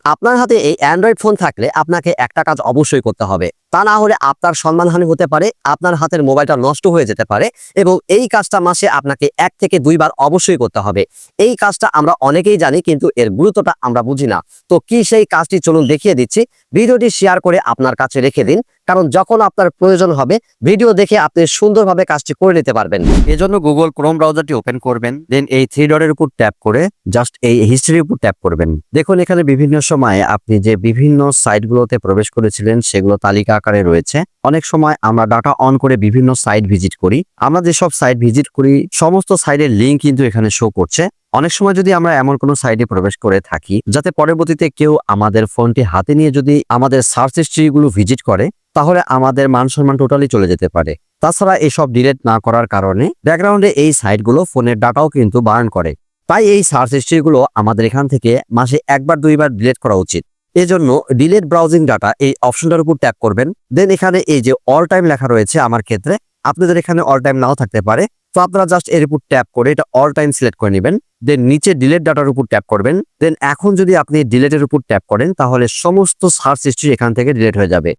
আপনার হাতে এই অ্যান্ড্রয়েড ফোন থাকলে আপনাকে একটা কাজ অবশ্যই করতে হবে, তা না হলে আপনার সম্মানহানি হতে পারে, আপনার হাতের মোবাইলটা নষ্ট হয়ে যেতে পারে। এবং এই কাজটা মাসে আপনাকে 1 থেকে 2 বার অবশ্যই করতে হবে। এই কাজটা আমরা অনেকেই জানি, কিন্তু এর গুরুত্বটা আমরা বুঝি না। তো কি সেই কাজটি চলুন দেখিয়ে দিচ্ছি। ভিডিওটি শেয়ার করে আপনার কাছে রেখে দিন, কারণ যখন আপনার প্রয়োজন হবে ভিডিও দেখে আপনি সুন্দরভাবে কাজটি করে নিতে পারবেন। এজন্য গুগল ক্রোম ব্রাউজারটি ওপেন করবেন, দেন এই 3 ডটের উপর ট্যাপ করে জাস্ট এই হিস্ট্রির উপর ট্যাপ করবেন। দেখুন এখানে বিভিন্ন সময়ে আপনি যে বিভিন্ন সাইটগুলোতে প্রবেশ করেছিলেন সেগুলো তালিকা আকারে রয়েছে। অনেক সময় আমরা ডাটা অন করে বিভিন্ন সাইট ভিজিট করি। আমরা যেসব সাইট ভিজিট করি সমস্ত সাইটের লিঙ্ক কিন্তু এখানে শো করছে। অনেক সময় যদি আমরা এমন কোনো সাইটে প্রবেশ করে থাকি যাতে পরবর্তীতে কেউ আমাদের ফোনটি হাতে নিয়ে যদি আমাদের সার্চ হিস্ট্রিগুলো ভিজিট করে, তাহলে আমাদের মান সম্মান টোটালি চলে যেতে পারে। তাছাড়া এসব ডিলিট না করার কারণে ব্যাকগ্রাউন্ডে এই সাইটগুলো ফোনের ডাটাও কিন্তু বার্ন করে। তাই এই সার্চ হিস্ট্রিগুলো আমাদের এখান থেকে মাসে 1 বার 2 বার ডিলিট করা উচিত। এজন্য ডিলিট ব্রাউজিং ডাটা এই অপশনটার উপর ট্যাপ করবেন। দেন এখানে এই যে অল টাইম লেখা রয়েছে, আমার ক্ষেত্রে আপনাদের এখানে অল টাইম নাও থাকতে পারে। তো আপনারা জাস্ট এর উপর ট্যাপ করে এটা অল টাইম সিলেক্ট করে নেবেন। দেন নিচে ডিলিট ডাটার উপর ট্যাপ করবেন। দেন এখন যদি আপনি ডিলিটের উপর ট্যাপ করেন তাহলে সমস্ত সার্চ হিস্ট্রি এখান থেকে ডিলিট হয়ে যাবে।